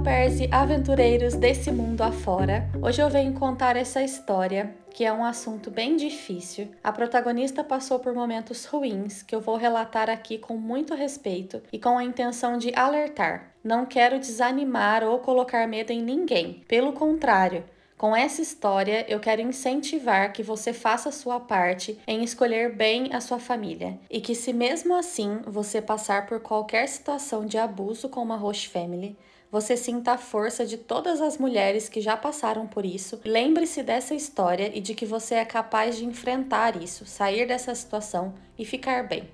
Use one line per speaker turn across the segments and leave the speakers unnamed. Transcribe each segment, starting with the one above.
au-pairs e aventureiros desse mundo afora, hoje eu venho contar essa história, que é um assunto bem difícil. A protagonista passou por momentos ruins, que eu vou relatar aqui com muito respeito e com a intenção de alertar. Não quero desanimar ou colocar medo em ninguém, pelo contrário. Com essa história, eu quero incentivar que você faça a sua parte em escolher bem a sua família. E que se mesmo assim você passar por qualquer situação de abuso com uma host family, você sinta a força de todas as mulheres que já passaram por isso. Lembre-se dessa história e de que você é capaz de enfrentar isso, sair dessa situação e ficar bem.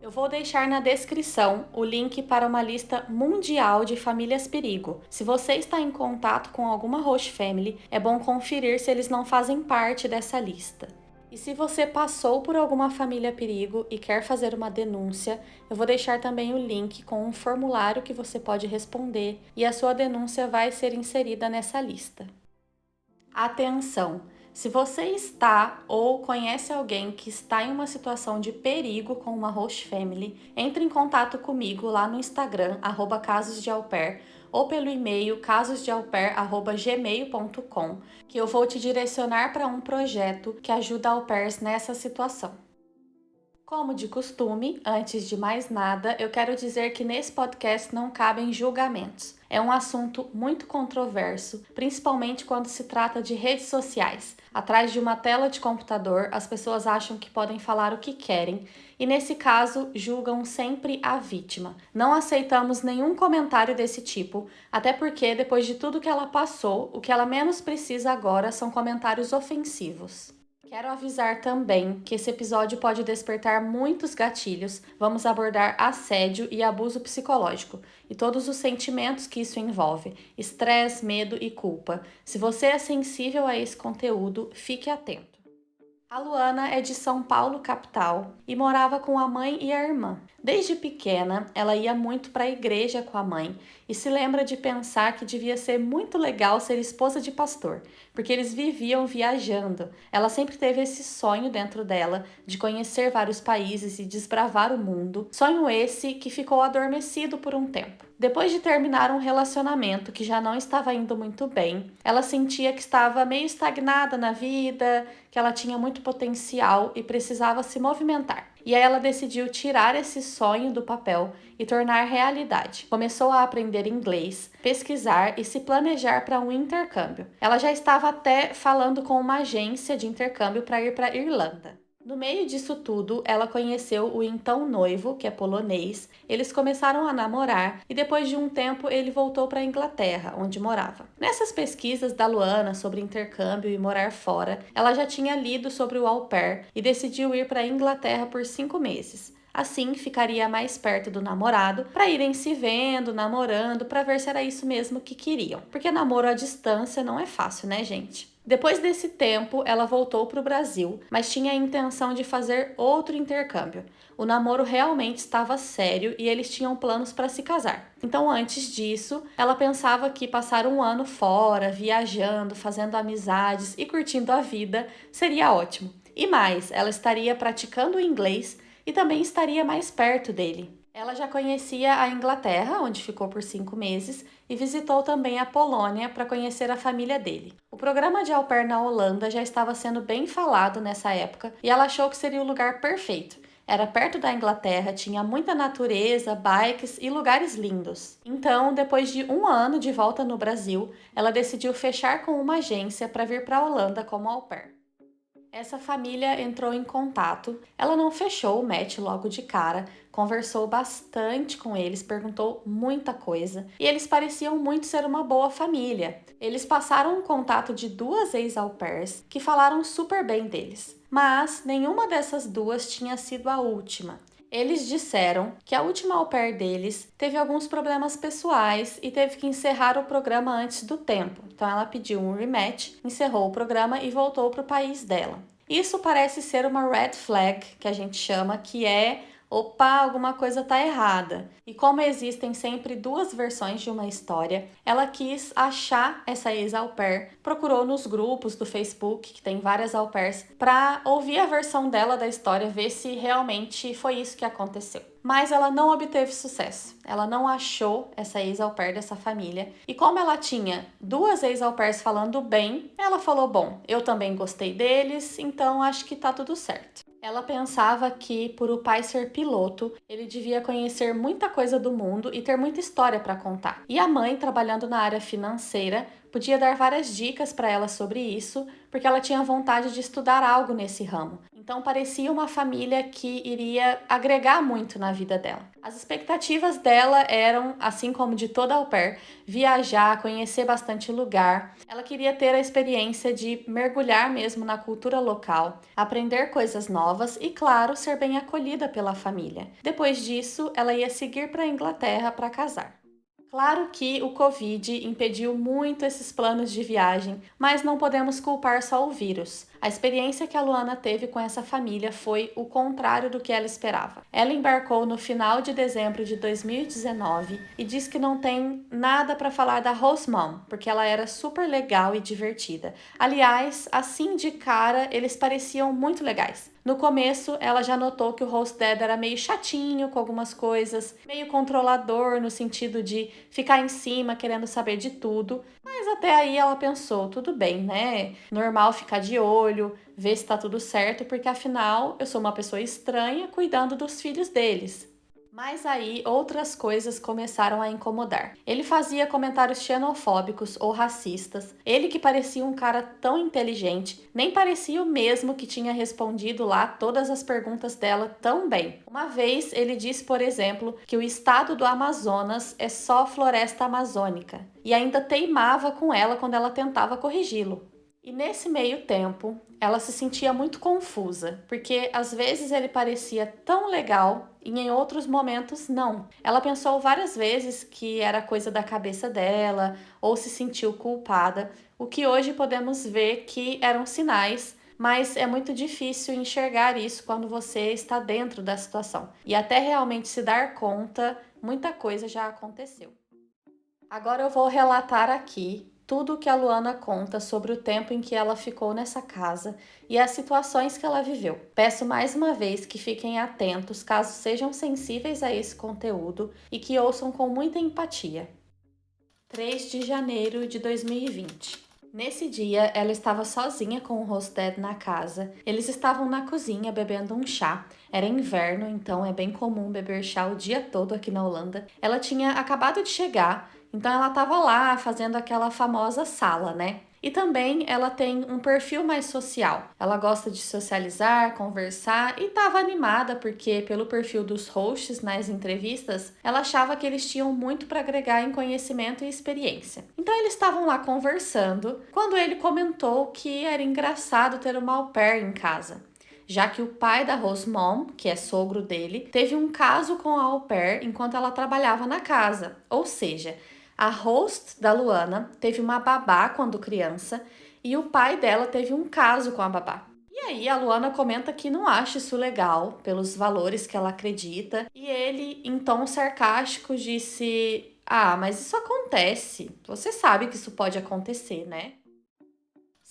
Eu vou deixar na descrição o link para uma lista mundial de famílias perigo. Se você está em contato com alguma host family, é bom conferir se eles não fazem parte dessa lista. E se você passou por alguma família perigo e quer fazer uma denúncia, eu vou deixar também o link com um formulário que você pode responder e a sua denúncia vai ser inserida nessa lista. Atenção! Se você está ou conhece alguém que está em uma situação de perigo com uma host family, entre em contato comigo lá no Instagram, @casosdeaupair, ou pelo e-mail casosdeaupair@gmail.com, que eu vou te direcionar para um projeto que ajuda au pairs nessa situação. Como de costume, antes de mais nada, eu quero dizer que nesse podcast não cabem julgamentos. É um assunto muito controverso, principalmente quando se trata de redes sociais. Atrás de uma tela de computador, as pessoas acham que podem falar o que querem e, nesse caso, julgam sempre a vítima. Não aceitamos nenhum comentário desse tipo, até porque, depois de tudo que ela passou, o que ela menos precisa agora são comentários ofensivos. Quero avisar também que esse episódio pode despertar muitos gatilhos. Vamos abordar assédio e abuso psicológico e todos os sentimentos que isso envolve: estresse, medo e culpa. Se você é sensível a esse conteúdo, fique atento. A Luana é de São Paulo, capital, e morava com a mãe e a irmã. Desde pequena, ela ia muito para a igreja com a mãe e se lembra de pensar que devia ser muito legal ser esposa de pastor, porque eles viviam viajando. Ela sempre teve esse sonho dentro dela de conhecer vários países e desbravar o mundo, sonho esse que ficou adormecido por um tempo. Depois de terminar um relacionamento que já não estava indo muito bem, ela sentia que estava meio estagnada na vida, que ela tinha muito potencial e precisava se movimentar. E aí ela decidiu tirar esse sonho do papel e tornar realidade. Começou a aprender inglês, pesquisar e se planejar para um intercâmbio. Ela já estava até falando com uma agência de intercâmbio para ir para a Irlanda. No meio disso tudo, ela conheceu o então noivo, que é polonês. Eles começaram a namorar e depois de um tempo ele voltou para a Inglaterra, onde morava. Nessas pesquisas da Luana sobre intercâmbio e morar fora, ela já tinha lido sobre o au pair e decidiu ir para a Inglaterra por 5 meses. Assim, ficaria mais perto do namorado para irem se vendo, namorando, para ver se era isso mesmo que queriam. Porque namoro à distância não é fácil, né, gente? Depois desse tempo, ela voltou para o Brasil, mas tinha a intenção de fazer outro intercâmbio. O namoro realmente estava sério e eles tinham planos para se casar. Então, antes disso, ela pensava que passar um ano fora, viajando, fazendo amizades e curtindo a vida seria ótimo. E mais, ela estaria praticando o inglês e também estaria mais perto dele. Ela já conhecia a Inglaterra, onde ficou por 5 meses, e visitou também a Polônia para conhecer a família dele. O programa de au pair na Holanda já estava sendo bem falado nessa época e ela achou que seria o lugar perfeito. Era perto da Inglaterra, tinha muita natureza, bikes e lugares lindos. Então, depois de um ano de volta no Brasil, ela decidiu fechar com uma agência para vir para a Holanda como au pair. Essa família entrou em contato, ela não fechou o match logo de cara, conversou bastante com eles, perguntou muita coisa e eles pareciam muito ser uma boa família. Eles passaram o contato de 2 ex-au pairs que falaram super bem deles, mas nenhuma dessas duas tinha sido a última. Eles disseram que a última au pair deles teve alguns problemas pessoais e teve que encerrar o programa antes do tempo. Então ela pediu um rematch, encerrou o programa e voltou para o país dela. Isso parece ser uma red flag, que a gente chama, que é opa, alguma coisa está errada. E como existem sempre duas versões de uma história, ela quis achar essa ex-au pair, procurou nos grupos do Facebook, que tem várias au pairs, para ouvir a versão dela da história, ver se realmente foi isso que aconteceu. Mas ela não obteve sucesso. Ela não achou essa ex-au pair dessa família. E como ela tinha duas ex-au pairs falando bem, ela falou, bom, eu também gostei deles, então acho que tá tudo certo. Ela pensava que, por o pai ser piloto, ele devia conhecer muita coisa do mundo e ter muita história para contar. E a mãe, trabalhando na área financeira, podia dar várias dicas para ela sobre isso, porque ela tinha vontade de estudar algo nesse ramo. Então parecia uma família que iria agregar muito na vida dela. As expectativas dela eram, assim como de toda au pair, viajar, conhecer bastante lugar. Ela queria ter a experiência de mergulhar mesmo na cultura local, aprender coisas novas e, claro, ser bem acolhida pela família. Depois disso, ela ia seguir para a Inglaterra para casar. Claro que o Covid impediu muito esses planos de viagem, mas não podemos culpar só o vírus. A experiência que a Luana teve com essa família foi o contrário do que ela esperava. Ela embarcou no final de dezembro de 2019 e diz que não tem nada para falar da Host Mom, porque ela era super legal e divertida. Aliás, assim de cara, eles pareciam muito legais. No começo, ela já notou que o host dad era meio chatinho com algumas coisas, meio controlador no sentido de ficar em cima, querendo saber de tudo. Mas até aí ela pensou, tudo bem, né? Normal ficar de olho, ver se tá tudo certo, porque afinal eu sou uma pessoa estranha cuidando dos filhos deles. Mas aí outras coisas começaram a incomodar. Ele fazia comentários xenofóbicos ou racistas. Ele que parecia um cara tão inteligente, nem parecia o mesmo que tinha respondido lá todas as perguntas dela tão bem. Uma vez ele disse, por exemplo, que o estado do Amazonas é só floresta amazônica. E ainda teimava com ela quando ela tentava corrigi-lo. E nesse meio tempo, ela se sentia muito confusa, porque às vezes ele parecia tão legal e em outros momentos não. Ela pensou várias vezes que era coisa da cabeça dela ou se sentiu culpada, o que hoje podemos ver que eram sinais, mas é muito difícil enxergar isso quando você está dentro da situação. E até realmente se dar conta, muita coisa já aconteceu. Agora eu vou relatar aqui tudo o que a Luana conta sobre o tempo em que ela ficou nessa casa e as situações que ela viveu. Peço mais uma vez que fiquem atentos caso sejam sensíveis a esse conteúdo e que ouçam com muita empatia. 3 de janeiro de 2020. Nesse dia, ela estava sozinha com o host dad na casa. Eles estavam na cozinha bebendo um chá. Era inverno, então é bem comum beber chá o dia todo aqui na Holanda. Ela tinha acabado de chegar, então ela estava lá fazendo aquela famosa sala, né? E também ela tem um perfil mais social. Ela gosta de socializar, conversar e estava animada porque, pelo perfil dos hosts nas entrevistas, ela achava que eles tinham muito para agregar em conhecimento e experiência. Então eles estavam lá conversando quando ele comentou que era engraçado ter uma au pair em casa, já que o pai da host mom, que é sogro dele, teve um caso com a au pair enquanto ela trabalhava na casa. Ou seja, a host da Luana teve uma babá quando criança e o pai dela teve um caso com a babá. E aí a Luana comenta que não acha isso legal, pelos valores que ela acredita, e ele, em tom sarcástico, disse: "Ah, mas isso acontece. Você sabe que isso pode acontecer, né?"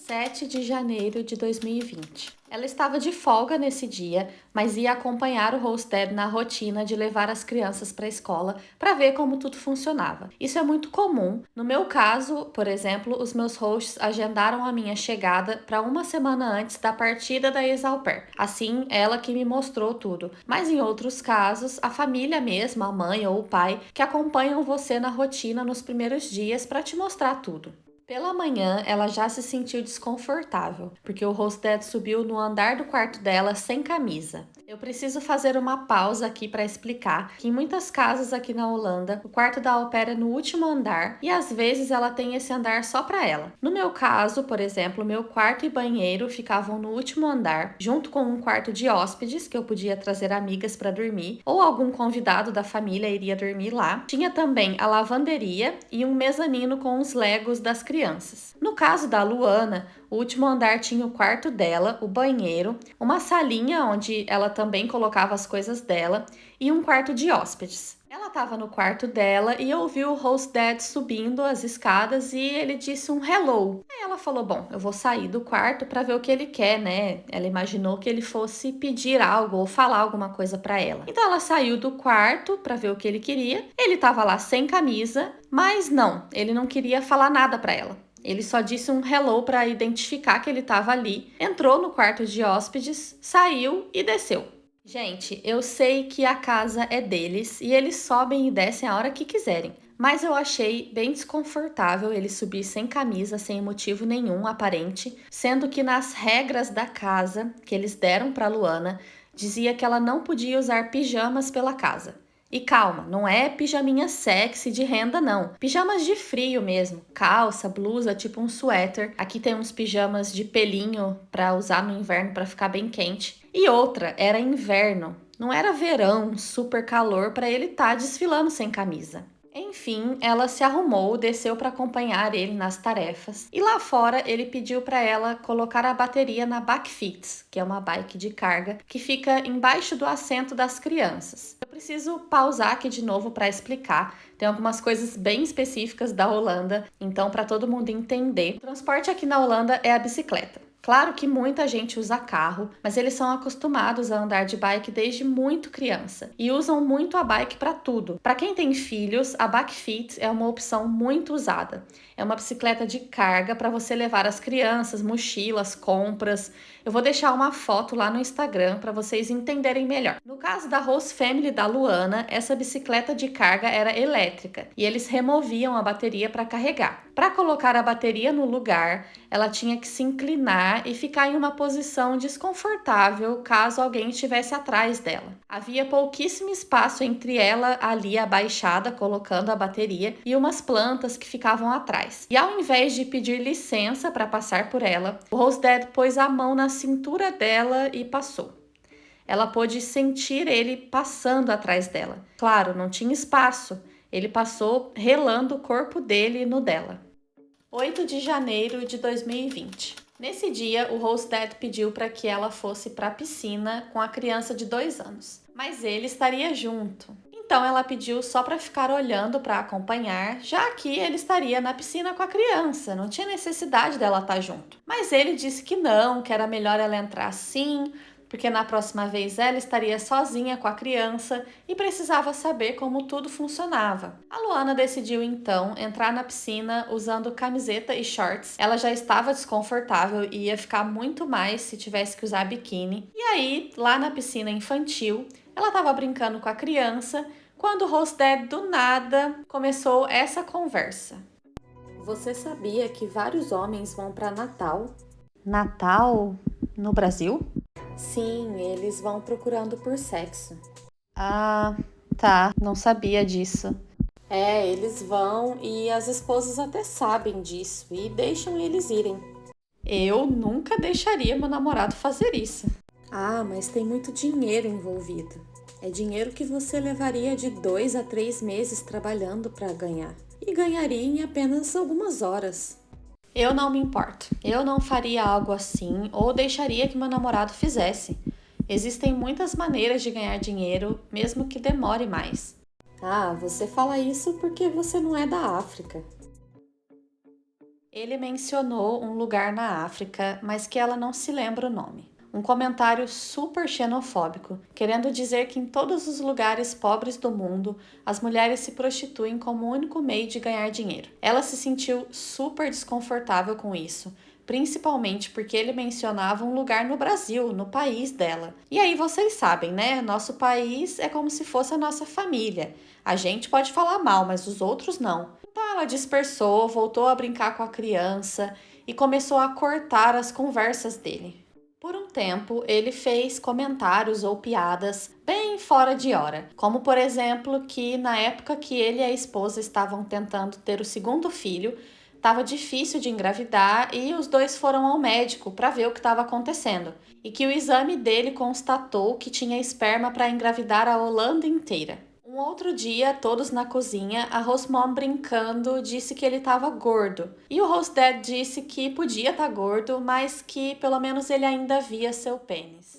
7 de janeiro de 2020. Ela estava de folga nesse dia, mas ia acompanhar o host dad na rotina de levar as crianças para a escola para ver como tudo funcionava. Isso é muito comum. No meu caso, por exemplo, os meus hosts agendaram a minha chegada para uma semana antes da partida da ex-au pair. Assim, ela que me mostrou tudo. Mas em outros casos, a família mesmo, a mãe ou o pai, que acompanham você na rotina nos primeiros dias para te mostrar tudo. Pela manhã, ela já se sentiu desconfortável, porque o host dad subiu no andar do quarto dela sem camisa. Eu preciso fazer uma pausa aqui para explicar que em muitas casas aqui na Holanda, o quarto da au pair é no último andar e às vezes ela tem esse andar só para ela. No meu caso, por exemplo, meu quarto e banheiro ficavam no último andar, junto com um quarto de hóspedes que eu podia trazer amigas para dormir, ou algum convidado da família iria dormir lá. Tinha também a lavanderia e um mezanino com os legos das crianças crianças. No caso da Luana, o último andar tinha o quarto dela, o banheiro, uma salinha onde ela também colocava as coisas dela e um quarto de hóspedes. Ela estava no quarto dela e ouviu o host dad subindo as escadas e ele disse um hello. Aí ela falou, bom, eu vou sair do quarto para ver o que ele quer, né? Ela imaginou que ele fosse pedir algo ou falar alguma coisa para ela. Então ela saiu do quarto para ver o que ele queria. Ele estava lá sem camisa, mas não, ele não queria falar nada para ela. Ele só disse um hello para identificar que ele estava ali, entrou no quarto de hóspedes, saiu e desceu. Gente, eu sei que a casa é deles e eles sobem e descem a hora que quiserem, mas eu achei bem desconfortável ele subir sem camisa, sem motivo nenhum aparente, sendo que nas regras da casa que eles deram para Luana, dizia que ela não podia usar pijamas pela casa. E calma, não é pijaminha sexy de renda não, pijamas de frio mesmo, calça, blusa, tipo um suéter. Aqui tem uns pijamas de pelinho para usar no inverno para ficar bem quente. E outra, era inverno, não era verão, super calor para ele estar desfilando sem camisa. Enfim, ela se arrumou, desceu para acompanhar ele nas tarefas. E lá fora, ele pediu para ela colocar a bateria na Bakfiets, que é uma bike de carga que fica embaixo do assento das crianças. Eu preciso pausar aqui de novo para explicar. Tem algumas coisas bem específicas da Holanda, então para todo mundo entender. O transporte aqui na Holanda é a bicicleta. Claro que muita gente usa carro, mas eles são acostumados a andar de bike desde muito criança e usam muito a bike para tudo. Para quem tem filhos, a Bakfiets é uma opção muito usada. É uma bicicleta de carga para você levar as crianças, mochilas, compras. Eu vou deixar uma foto lá no Instagram para vocês entenderem melhor. No caso da Host Family da Luana, essa bicicleta de carga era elétrica e eles removiam a bateria para carregar. Para colocar a bateria no lugar, ela tinha que se inclinar e ficar em uma posição desconfortável caso alguém estivesse atrás dela. Havia pouquíssimo espaço entre ela ali abaixada, colocando a bateria, e umas plantas que ficavam atrás. E ao invés de pedir licença para passar por ela, o host dad pôs a mão na cintura dela e passou. Ela pôde sentir ele passando atrás dela. Claro, não tinha espaço. Ele passou relando o corpo dele no dela. 8 de janeiro de 2020. Nesse dia, o host dad pediu para que ela fosse para a piscina com a criança de 2 anos, mas ele estaria junto. Então ela pediu só para ficar olhando para acompanhar, já que ele estaria na piscina com a criança, não tinha necessidade dela estar junto. Mas ele disse que não, que era melhor ela entrar sim, porque na próxima vez ela estaria sozinha com a criança e precisava saber como tudo funcionava. A Luana decidiu então entrar na piscina usando camiseta e shorts. Ela já estava desconfortável e ia ficar muito mais se tivesse que usar biquíni. E aí, lá na piscina infantil, ela estava brincando com a criança quando o host dad do nada começou essa conversa. Você sabia que vários homens vão para Natal? Natal no Brasil? Sim, eles vão procurando por sexo. Ah, tá, não sabia disso. É, eles vão e as esposas até sabem disso e deixam eles irem. Eu nunca deixaria meu namorado fazer isso. Ah, mas tem muito dinheiro envolvido. É dinheiro que você levaria de 2 a 3 meses trabalhando para ganhar. E ganharia em apenas algumas horas. Eu não me importo. Eu não faria algo assim ou deixaria que meu namorado fizesse. Existem muitas maneiras de ganhar dinheiro, mesmo que demore mais. Ah, você fala isso porque você não é da África. Ele mencionou um lugar na África, mas que ela não se lembra o nome. Um comentário super xenofóbico, querendo dizer que em todos os lugares pobres do mundo, as mulheres se prostituem como o único meio de ganhar dinheiro. Ela se sentiu super desconfortável com isso, principalmente porque ele mencionava um lugar no Brasil, no país dela. E aí vocês sabem, né? Nosso país é como se fosse a nossa família. A gente pode falar mal, mas os outros não. Então ela dispersou, voltou a brincar com a criança e começou a cortar as conversas dele. Por um tempo, ele fez comentários ou piadas bem fora de hora, como por exemplo que na época que ele e a esposa estavam tentando ter o segundo filho, estava difícil de engravidar e os dois foram ao médico para ver o que estava acontecendo, e que o exame dele constatou que tinha esperma para engravidar a Holanda inteira. Um Um outro dia, todos na cozinha, a Host Mom brincando disse que ele estava gordo. E o Host Dad disse que podia estar gordo, mas que pelo menos ele ainda via seu pênis.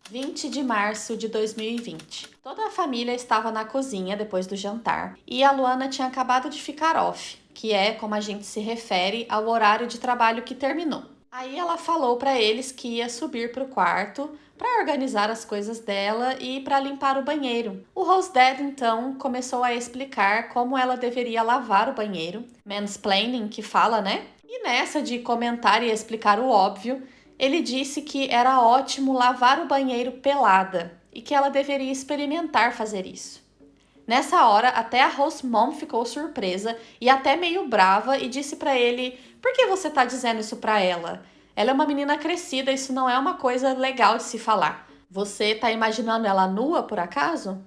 20 de março de 2020. Toda a família estava na cozinha depois do jantar e a Luana tinha acabado de ficar off, que é como a gente se refere ao horário de trabalho que terminou. Aí ela falou para eles que ia subir para o quarto para organizar as coisas dela e para limpar o banheiro. O Host Dad então começou a explicar como ela deveria lavar o banheiro, mansplaining que fala, né? E nessa de comentar e explicar o óbvio, ele disse que era ótimo lavar o banheiro pelada e que ela deveria experimentar fazer isso. Nessa hora, até a Host Mom ficou surpresa e até meio brava e disse para ele: "Por que você tá dizendo isso para ela? Ela é uma menina crescida, isso não é uma coisa legal de se falar. Você tá imaginando ela nua por acaso?"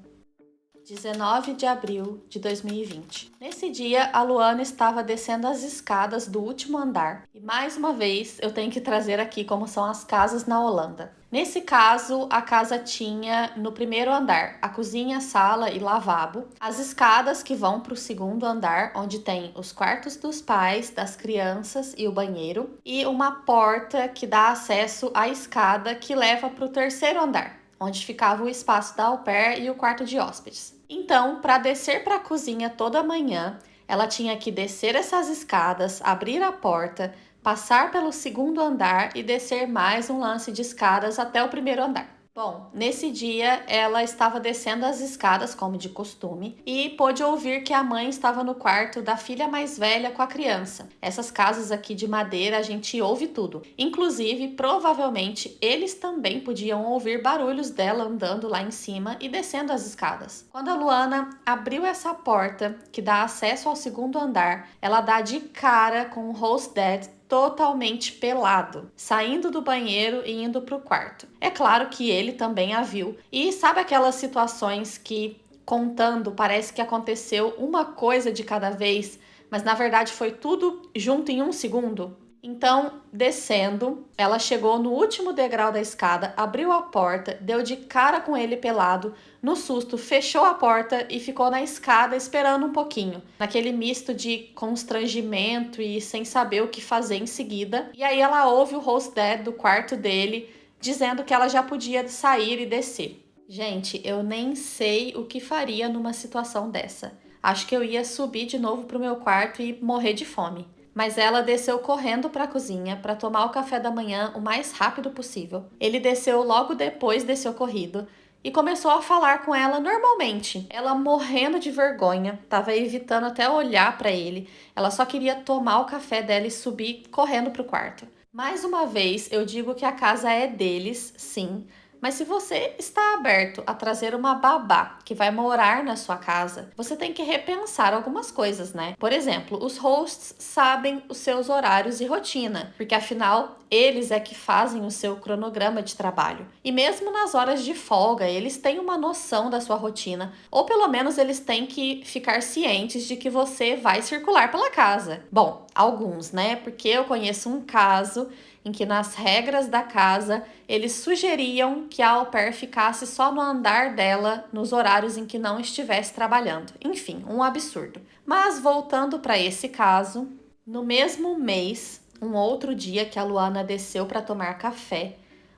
19 de abril de 2020. Nesse dia, a Luana estava descendo as escadas do último andar. E mais uma vez, eu tenho que trazer aqui como são as casas na Holanda. Nesse caso, a casa tinha no primeiro andar a cozinha, sala e lavabo, as escadas que vão para o segundo andar, onde tem os quartos dos pais, das crianças e o banheiro, e uma porta que dá acesso à escada que leva para o terceiro andar, onde ficava o espaço da au pair e o quarto de hóspedes. Então, para descer para a cozinha toda manhã, ela tinha que descer essas escadas, abrir a porta, passar pelo segundo andar e descer mais um lance de escadas até o primeiro andar. Bom, nesse dia ela estava descendo as escadas, como de costume, e pôde ouvir que a mãe estava no quarto da filha mais velha com a criança. Essas casas aqui de madeira a gente ouve tudo. Inclusive, provavelmente, eles também podiam ouvir barulhos dela andando lá em cima e descendo as escadas. Quando a Luana abriu essa porta que dá acesso ao segundo andar, ela dá de cara com o Host Dad totalmente pelado, saindo do banheiro e indo para o quarto. É claro que ele também a viu. E sabe aquelas situações que, contando, parece que aconteceu uma coisa de cada vez, mas na verdade foi tudo junto em um segundo? Então, descendo, ela chegou no último degrau da escada, abriu a porta, deu de cara com ele pelado, no susto, fechou a porta e ficou na escada esperando um pouquinho, naquele misto de constrangimento e sem saber o que fazer em seguida. E aí ela ouve o Host Dad do quarto dele dizendo que ela já podia sair e descer. Gente, eu nem sei o que faria numa situação dessa. Acho que eu ia subir de novo pro meu quarto e morrer de fome. Mas ela desceu correndo para a cozinha para tomar o café da manhã o mais rápido possível. Ele desceu logo depois desse ocorrido e começou a falar com ela normalmente. Ela morrendo de vergonha, estava evitando até olhar para ele. Ela só queria tomar o café dela e subir correndo para o quarto. Mais uma vez, eu digo que a casa é deles, sim. Mas se você está aberto a trazer uma babá que vai morar na sua casa, você tem que repensar algumas coisas, né? Por exemplo, os hosts sabem os seus horários e rotina, porque afinal, eles é que fazem o seu cronograma de trabalho. E mesmo nas horas de folga, eles têm uma noção da sua rotina, ou pelo menos eles têm que ficar cientes de que você vai circular pela casa. Bom, alguns, né? Porque eu conheço um caso em que nas regras da casa eles sugeriam que a au pair ficasse só no andar dela nos horários em que não estivesse trabalhando. Enfim, um absurdo. Mas voltando para esse caso, no mesmo mês, um outro dia que a Luana desceu para tomar café,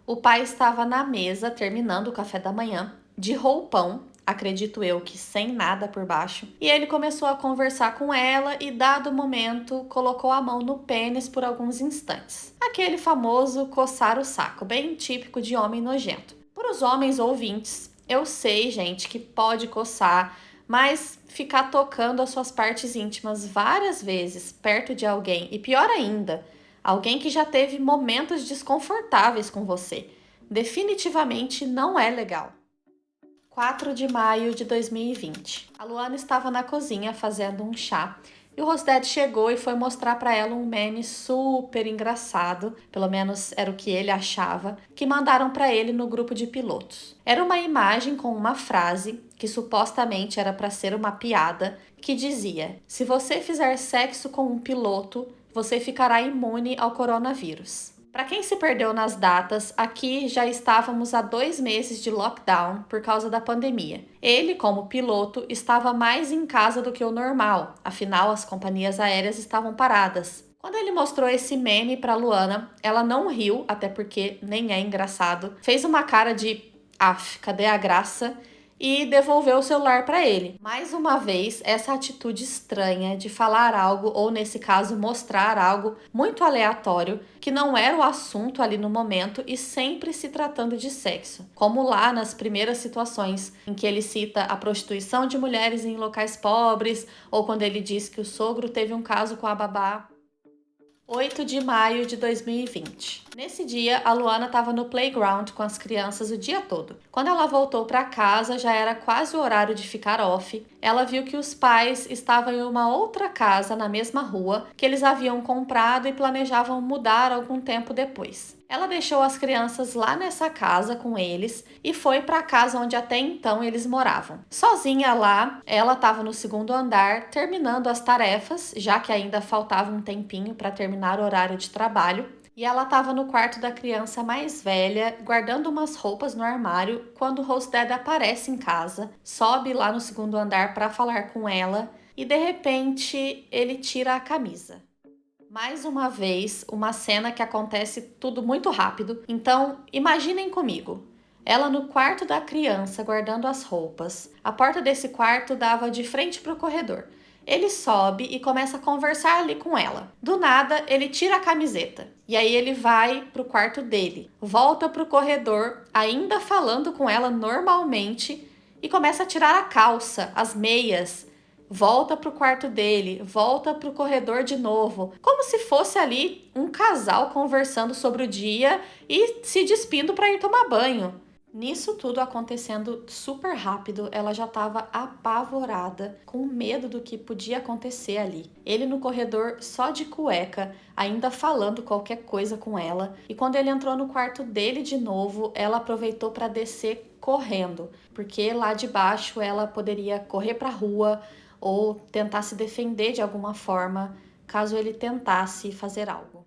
o pai estava na mesa terminando o café da manhã, de roupão, acredito eu que sem nada por baixo, e ele começou a conversar com ela e, dado o momento, colocou a mão no pênis por alguns instantes. Aquele famoso coçar o saco, bem típico de homem nojento. Para os homens ouvintes, eu sei, gente, que pode coçar, mas ficar tocando as suas partes íntimas várias vezes perto de alguém, e pior ainda, alguém que já teve momentos desconfortáveis com você, definitivamente não é legal. 4 de maio de 2020. A Luana estava na cozinha fazendo um chá e o Host Dad chegou e foi mostrar para ela um meme super engraçado, pelo menos era o que ele achava, que mandaram para ele no grupo de pilotos. Era uma imagem com uma frase, que supostamente era para ser uma piada, que dizia: "Se você fizer sexo com um piloto, você ficará imune ao coronavírus." Para quem se perdeu nas datas, aqui já estávamos há 2 meses de lockdown por causa da pandemia. Ele, como piloto, estava mais em casa do que o normal, afinal as companhias aéreas estavam paradas. Quando ele mostrou esse meme para Luana, ela não riu, até porque nem é engraçado, fez uma cara de "af, cadê a graça?" e devolveu o celular para ele. Mais uma vez, essa atitude estranha de falar algo, ou nesse caso, mostrar algo muito aleatório, que não era o assunto ali no momento e sempre se tratando de sexo. Como lá nas primeiras situações em que ele cita a prostituição de mulheres em locais pobres, ou quando ele diz que o sogro teve um caso com a babá. 8 de maio de 2020. Nesse dia, a Luana estava no playground com as crianças o dia todo. Quando ela voltou para casa, já era quase o horário de ficar off. Ela viu que os pais estavam em uma outra casa na mesma rua que eles haviam comprado e planejavam mudar algum tempo depois. Ela deixou as crianças lá nessa casa com eles e foi para a casa onde até então eles moravam. Sozinha lá, ela estava no segundo andar terminando as tarefas, já que ainda faltava um tempinho para terminar o horário de trabalho. E ela estava no quarto da criança mais velha, guardando umas roupas no armário, quando o Rosted aparece em casa, sobe lá no segundo andar para falar com ela e de repente ele tira a camisa. Mais uma vez, uma cena que acontece tudo muito rápido. Então, imaginem comigo. Ela no quarto da criança, guardando as roupas. A porta desse quarto dava de frente para o corredor. Ele sobe e começa a conversar ali com ela. Do nada, ele tira a camiseta. E aí ele vai pro quarto dele. Volta pro corredor, ainda falando com ela normalmente. E começa a tirar a calça, as meias. Volta pro quarto dele, volta pro corredor de novo, como se fosse ali um casal conversando sobre o dia e se despindo para ir tomar banho. Nisso tudo acontecendo super rápido, ela já estava apavorada, com medo do que podia acontecer ali. Ele no corredor só de cueca, ainda falando qualquer coisa com ela, e quando ele entrou no quarto dele de novo, ela aproveitou para descer correndo, porque lá de baixo ela poderia correr para a rua ou tentar se defender de alguma forma, caso ele tentasse fazer algo.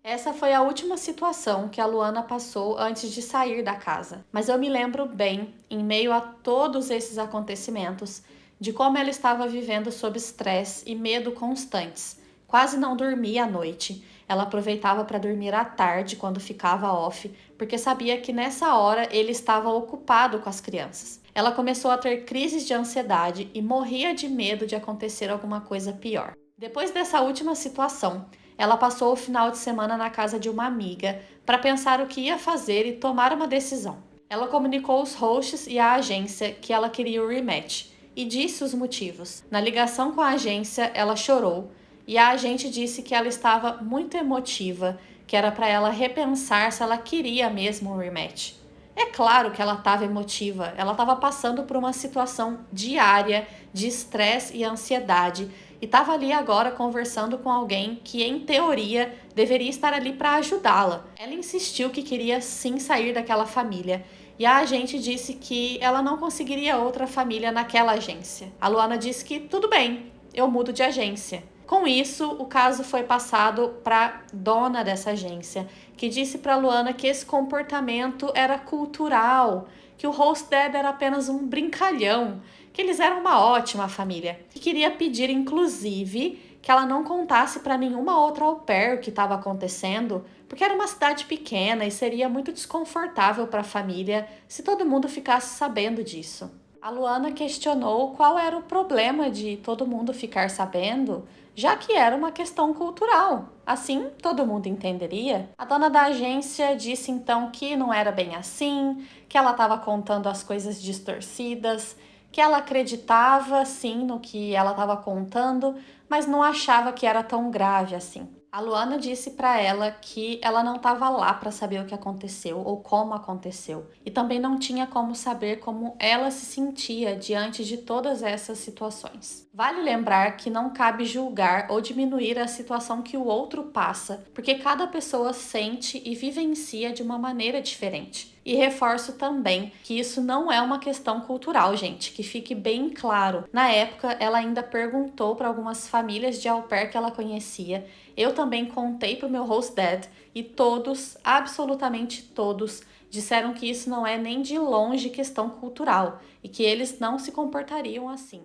Essa foi a última situação que a Luana passou antes de sair da casa, mas eu me lembro bem, em meio a todos esses acontecimentos, de como ela estava vivendo sob estresse e medo constantes. Quase não dormia à noite. Ela aproveitava para dormir à tarde, quando ficava off, porque sabia que nessa hora ele estava ocupado com as crianças. Ela começou a ter crises de ansiedade e morria de medo de acontecer alguma coisa pior. Depois dessa última situação, ela passou o final de semana na casa de uma amiga para pensar o que ia fazer e tomar uma decisão. Ela comunicou aos hosts e à agência que ela queria o rematch e disse os motivos. Na ligação com a agência, ela chorou e a agente disse que ela estava muito emotiva, que era para ela repensar se ela queria mesmo o rematch. É claro que ela estava emotiva, ela estava passando por uma situação diária de estresse e ansiedade e estava ali agora conversando com alguém que, em teoria, deveria estar ali para ajudá-la. Ela insistiu que queria sim sair daquela família e a agente disse que ela não conseguiria outra família naquela agência. A Luana disse que tudo bem, eu mudo de agência. Com isso, o caso foi passado para a dona dessa agência, que disse para Luana que esse comportamento era cultural, que o Rosted era apenas um brincalhão, que eles eram uma ótima família, que queria pedir, inclusive, que ela não contasse para nenhuma outra au pair o que estava acontecendo, porque era uma cidade pequena e seria muito desconfortável para a família se todo mundo ficasse sabendo disso. A Luana questionou qual era o problema de todo mundo ficar sabendo, já que era uma questão cultural. Assim, todo mundo entenderia. A dona da agência disse então que não era bem assim, que ela estava contando as coisas distorcidas, que ela acreditava sim no que ela estava contando, mas não achava que era tão grave assim. A Luana disse para ela que ela não estava lá para saber o que aconteceu ou como aconteceu, e também não tinha como saber como ela se sentia diante de todas essas situações. Vale lembrar que não cabe julgar ou diminuir a situação que o outro passa, porque cada pessoa sente e vivencia de uma maneira diferente. E reforço também que isso não é uma questão cultural, gente, que fique bem claro. Na época, ela ainda perguntou para algumas famílias de au pair que ela conhecia. Eu também contei para o meu host dad e todos, absolutamente todos, disseram que isso não é nem de longe questão cultural e que eles não se comportariam assim.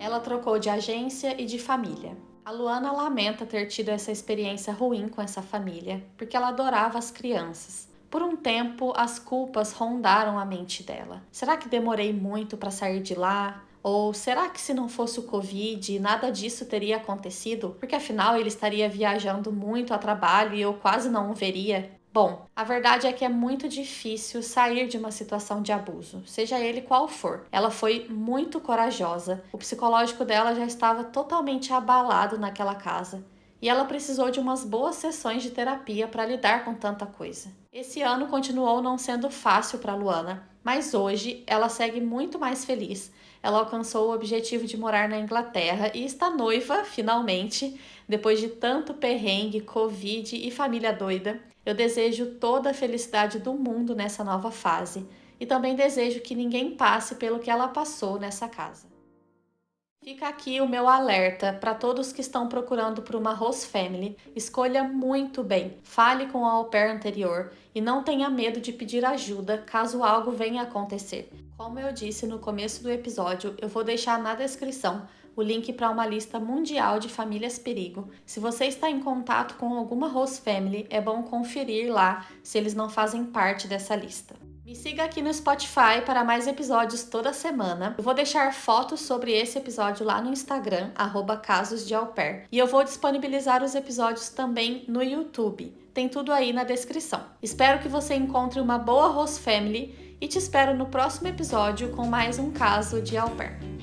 Ela trocou de agência e de família. A Luana lamenta ter tido essa experiência ruim com essa família, porque ela adorava as crianças. Por um tempo, as culpas rondaram a mente dela. Será que demorei muito para sair de lá? Ou será que se não fosse o Covid, nada disso teria acontecido? Porque afinal ele estaria viajando muito a trabalho e eu quase não o veria. Bom, a verdade é que é muito difícil sair de uma situação de abuso, seja ele qual for. Ela foi muito corajosa, o psicológico dela já estava totalmente abalado naquela casa. E ela precisou de umas boas sessões de terapia para lidar com tanta coisa. Esse ano continuou não sendo fácil para Luana, mas hoje ela segue muito mais feliz. Ela alcançou o objetivo de morar na Inglaterra e está noiva, finalmente, depois de tanto perrengue, Covid e família doida. Eu desejo toda a felicidade do mundo nessa nova fase e também desejo que ninguém passe pelo que ela passou nessa casa. Fica aqui o meu alerta para todos que estão procurando por uma host family. Escolha muito bem, fale com a au pair anterior e não tenha medo de pedir ajuda caso algo venha a acontecer. Como eu disse no começo do episódio, eu vou deixar na descrição o link para uma lista mundial de famílias perigo. Se você está em contato com alguma host family, é bom conferir lá se eles não fazem parte dessa lista. Me siga aqui no Spotify para mais episódios toda semana. Eu vou deixar fotos sobre esse episódio lá no Instagram, @casosdeaupair. E eu vou disponibilizar os episódios também no YouTube. Tem tudo aí na descrição. Espero que você encontre uma boa host family e te espero no próximo episódio com mais um caso de au pair.